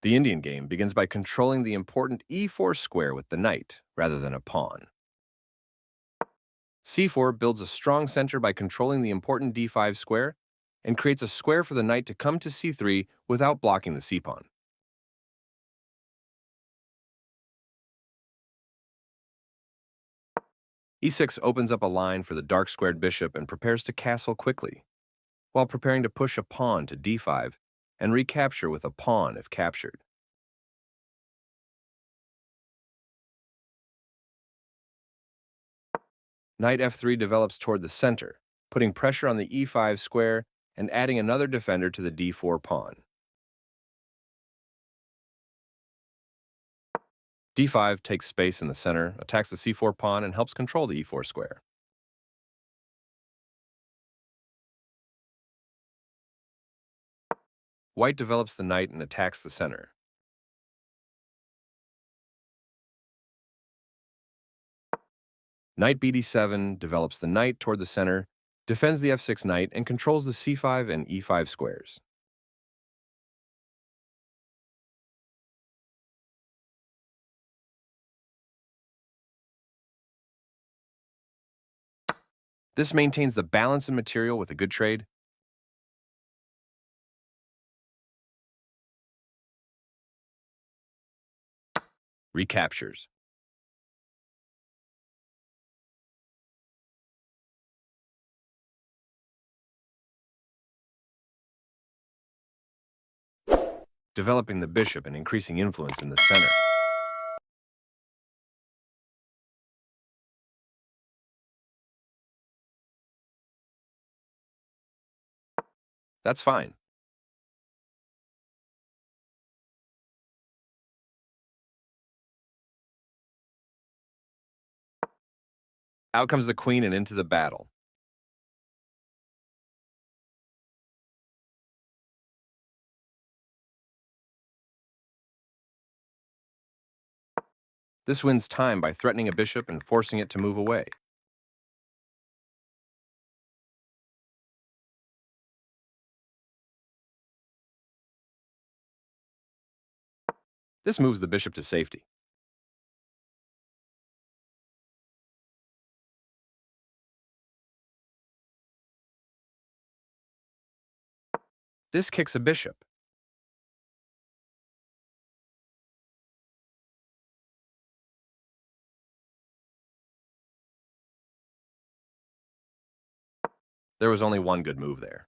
The Indian game begins by controlling the important e4 square with the knight, rather than a pawn. c4 builds a strong center by controlling the important d5 square and creates a square for the knight to come to c3 without blocking the c-pawn. e6 opens up a line for the dark-squared bishop and prepares to castle quickly, while preparing to push a pawn to d5 and recapture with a pawn if captured. Knight f3 develops toward the center, putting pressure on the e5 square and adding another defender to the d4 pawn. d5 takes space in the center, attacks the c4 pawn, and helps control the e4 square. White develops the knight and attacks the center. Knight bd7 develops the knight toward the center, defends the f6 knight, and controls the c5 and e5 squares. This maintains the balance in material with a good trade. Recaptures. Developing the bishop and increasing influence in the center. That's fine. Out comes the queen and into the battle. This wins time by threatening a bishop and forcing it to move away. This moves the bishop to safety. This kicks a bishop. There was only one good move there.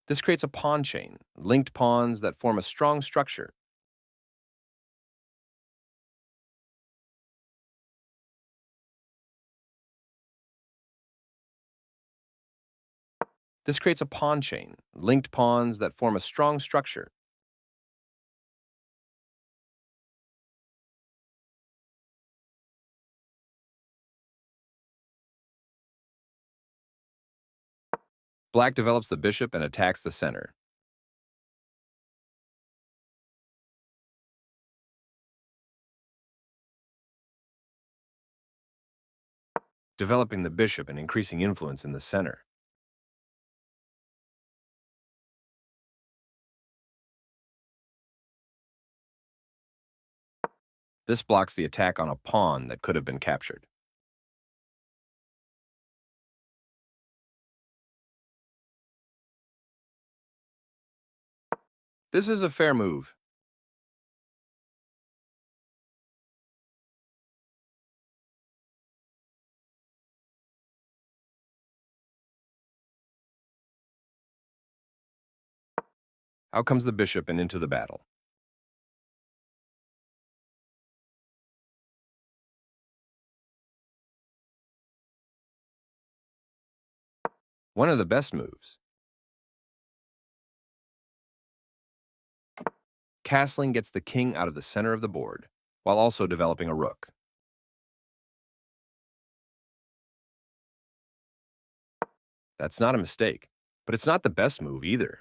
This creates a pawn chain, linked pawns that form a strong structure. This creates a pawn chain, linked pawns that form a strong structure. Black develops the bishop and attacks the center. Developing the bishop and increasing influence in the center. This blocks the attack on a pawn that could have been captured. This is a fair move. Out comes the bishop and into the battle. One of the best moves. Castling gets the king out of the center of the board, while also developing a rook. That's not a mistake, but it's not the best move either.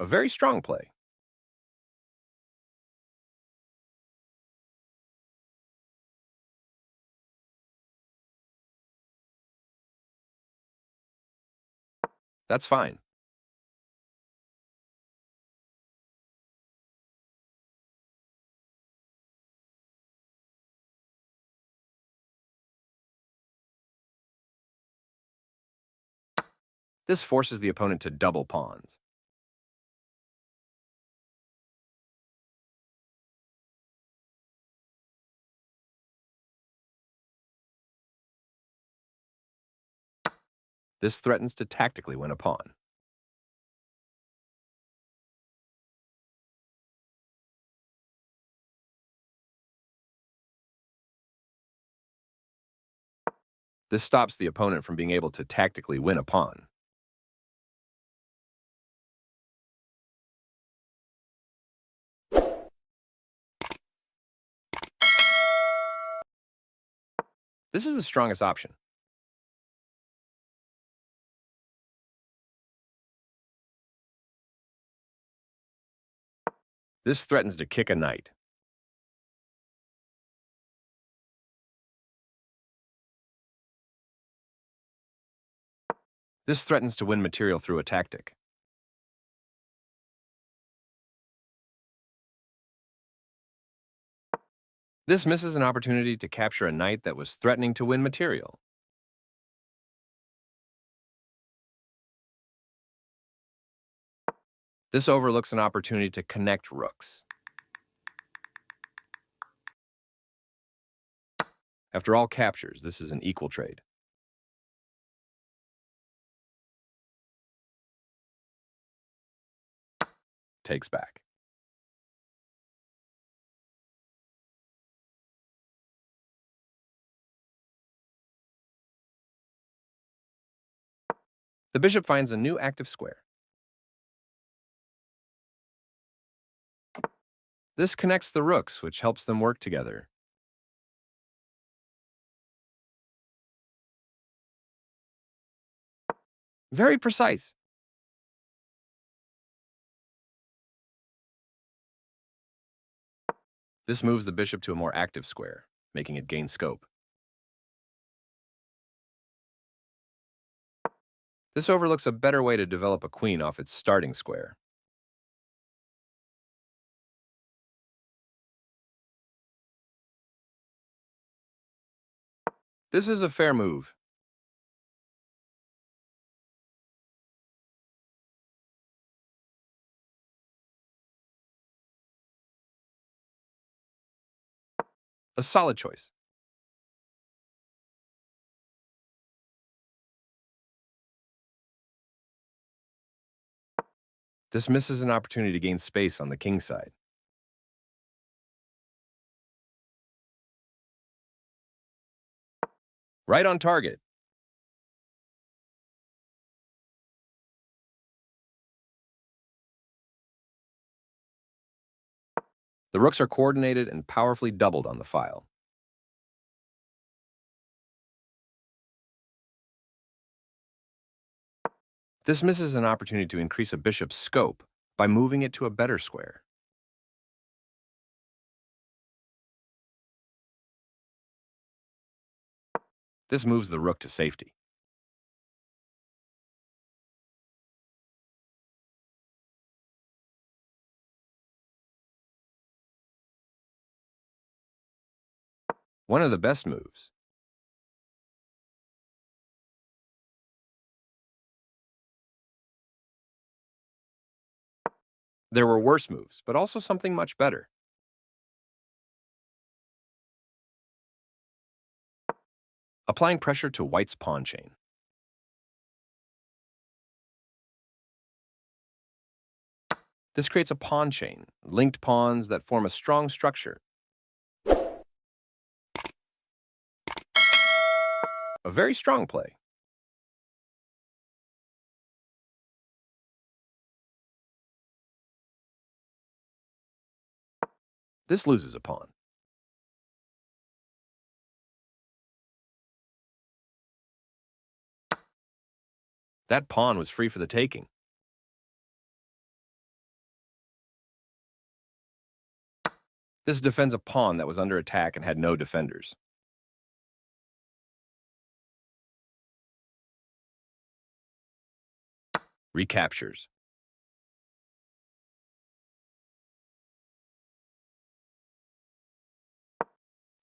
A very strong play. That's fine. This forces the opponent to double pawns. This threatens to tactically win a pawn. This stops the opponent from being able to tactically win a pawn. This is the strongest option. This threatens to kick a knight. This threatens to win material through a tactic. This misses an opportunity to capture a knight that was threatening to win material. This overlooks an opportunity to connect rooks. After all captures, this is an equal trade. Takes back. The bishop finds a new active square. This connects the rooks, which helps them work together. Very precise. This moves the bishop to a more active square, making it gain scope. This overlooks a better way to develop a queen off its starting square. This is a fair move. A solid choice. This misses an opportunity to gain space on the king side. Right on target. The rooks are coordinated and powerfully doubled on the file. This misses an opportunity to increase a bishop's scope by moving it to a better square. This moves the rook to safety. One of the best moves. There were worse moves, but also something much better. Applying pressure to white's pawn chain. This creates a pawn chain, linked pawns that form a strong structure. A very strong play. This loses a pawn. That pawn was free for the taking. This defends a pawn that was under attack and had no defenders. Recaptures.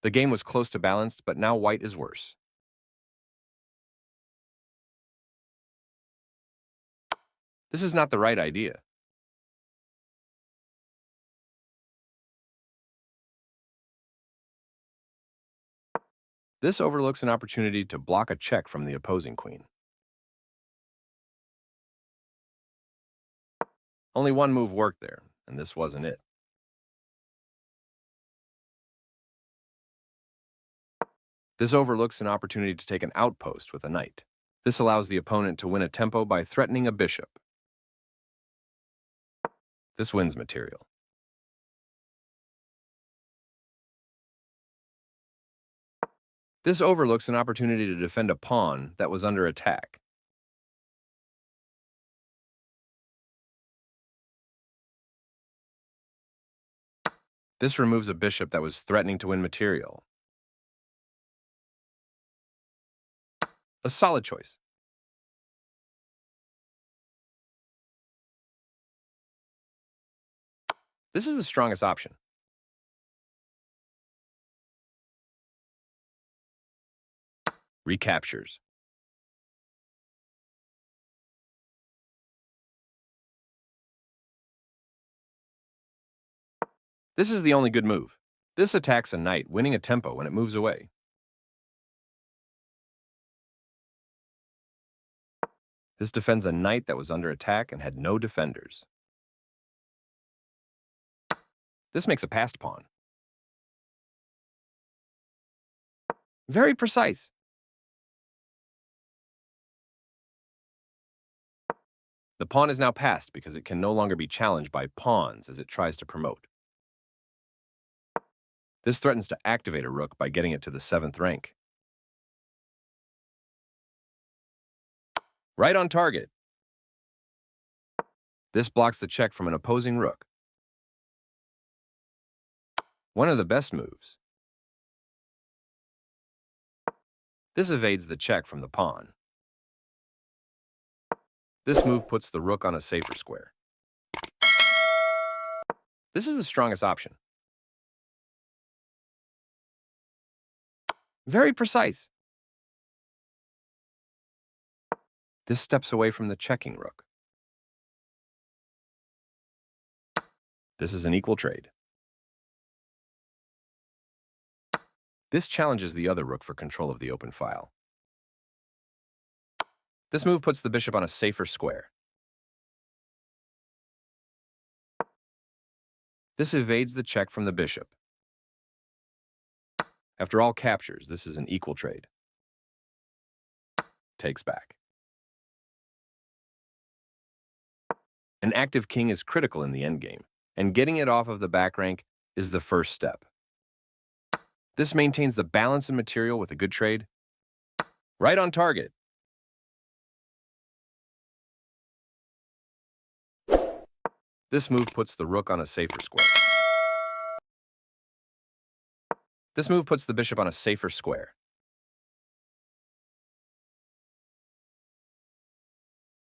The game was close to balanced, but now white is worse. This is not the right idea. This overlooks an opportunity to block a check from the opposing queen. Only one move worked there, and this wasn't it. This overlooks an opportunity to take an outpost with a knight. This allows the opponent to win a tempo by threatening a bishop. This wins material. This overlooks an opportunity to defend a pawn that was under attack. This removes a bishop that was threatening to win material. A solid choice. This is the strongest option. Recaptures. This is the only good move. This attacks a knight, winning a tempo when it moves away. This defends a knight that was under attack and had no defenders. This makes a passed pawn. Very precise. The pawn is now passed because it can no longer be challenged by pawns as it tries to promote. This threatens to activate a rook by getting it to the 7th rank. Right on target. This blocks the check from an opposing rook. One of the best moves. This evades the check from the pawn. This move puts the rook on a safer square. This is the strongest option. Very precise. This steps away from the checking rook. This is an equal trade. This challenges the other rook for control of the open file. This move puts the bishop on a safer square. This evades the check from the bishop. After all captures, this is an equal trade. Takes back. An active king is critical in the endgame, and getting it off of the back rank is the first step. This maintains the balance in material with a good trade. Right on target. This move puts the rook on a safer square. This move puts the bishop on a safer square.